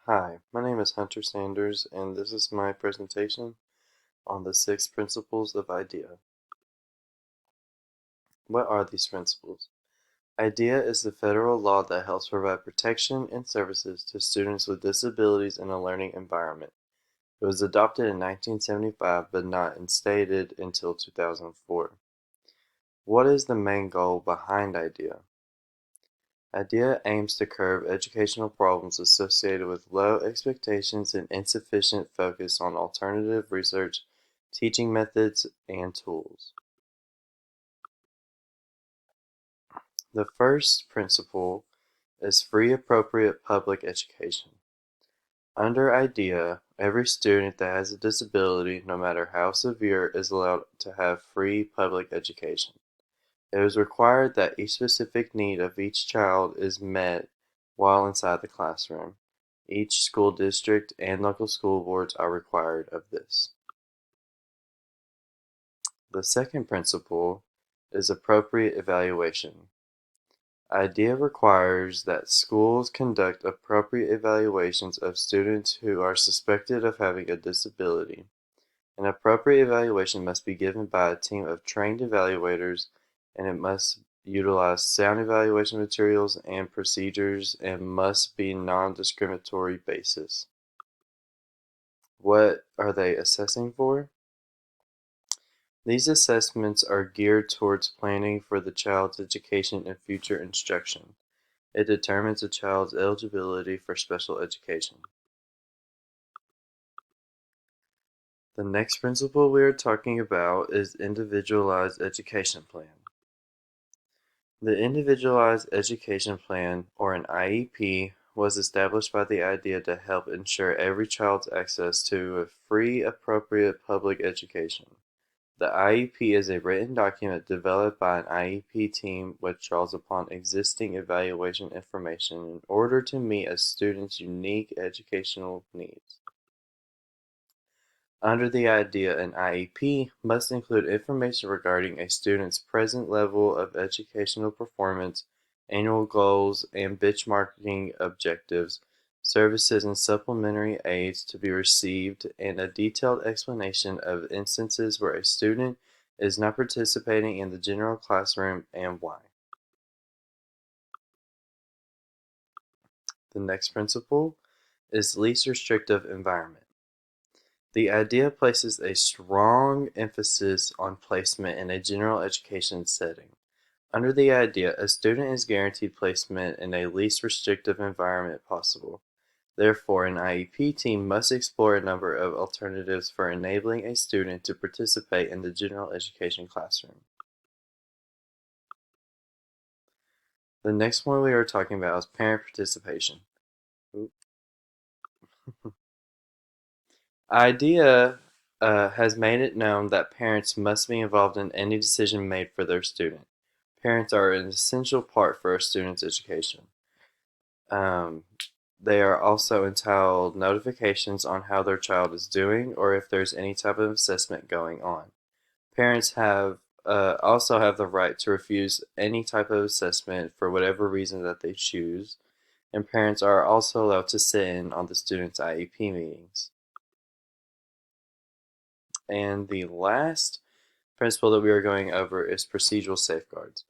Hi, my name is Hunter Sanders, and this is my presentation on the 6 principles of IDEA. What are these principles? IDEA is the federal law that helps provide protection and services to students with disabilities in a learning environment. It was adopted in 1975 but not instated until 2004. What is the main goal behind IDEA? IDEA aims to curb educational problems associated with low expectations and insufficient focus on alternative research, teaching methods, and tools. The first principle is free appropriate public education. Under IDEA, every student that has a disability, no matter how severe, is allowed to have free public education. It is required that each specific need of each child is met while inside the classroom. Each school district and local school boards are required of this. The second principle is appropriate evaluation. IDEA requires that schools conduct appropriate evaluations of students who are suspected of having a disability. An appropriate evaluation must be given by a team of trained evaluators, and it must utilize sound evaluation materials and procedures and must be non-discriminatory basis. What are they assessing for? These assessments are geared towards planning for the child's education and future instruction. It determines a child's eligibility for special education. The next principle we are talking about is Individualized Education Plan. The Individualized Education Plan, or an IEP, was established by the IDEA to help ensure every child's access to a free, appropriate public education. The IEP is a written document developed by an IEP team which draws upon existing evaluation information in order to meet a student's unique educational needs. Under the IDEA, an IEP must include information regarding a student's present level of educational performance, annual goals and benchmarking objectives, services and supplementary aids to be received, and a detailed explanation of instances where a student is not participating in the general classroom and why. The next principle is least restrictive environment. The IDEA places a strong emphasis on placement in a general education setting. Under the IDEA, a student is guaranteed placement in a least restrictive environment possible. Therefore, an IEP team must explore a number of alternatives for enabling a student to participate in the general education classroom. The next one we are talking about is parent participation. IDEA has made it known that parents must be involved in any decision made for their student. Parents are an essential part for a student's education. Um, they are also entitled notifications on how their child is doing or if there's any type of assessment going on. Parents have also have the right to refuse any type of assessment for whatever reason that they choose, and parents are also allowed to sit in on the student's IEP meetings. And the last principle that we are going over is procedural safeguards.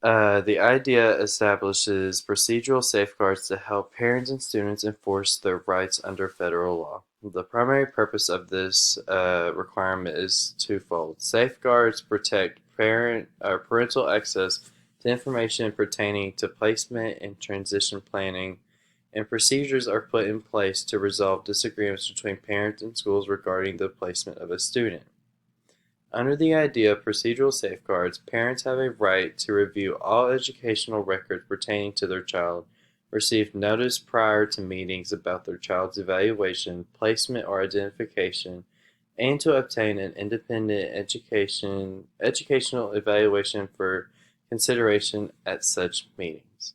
The IDEA establishes procedural safeguards to help parents and students enforce their rights under federal law. The primary purpose of this requirement is twofold. Safeguards protect parental access to information pertaining to placement and transition planning, and procedures are put in place to resolve disagreements between parents and schools regarding the placement of a student. Under the IDEA of procedural safeguards, parents have a right to review all educational records pertaining to their child, receive notice prior to meetings about their child's evaluation, placement, or identification, and to obtain an independent educational evaluation for consideration at such meetings.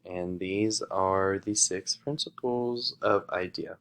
And these are the 6 principles of IDEA.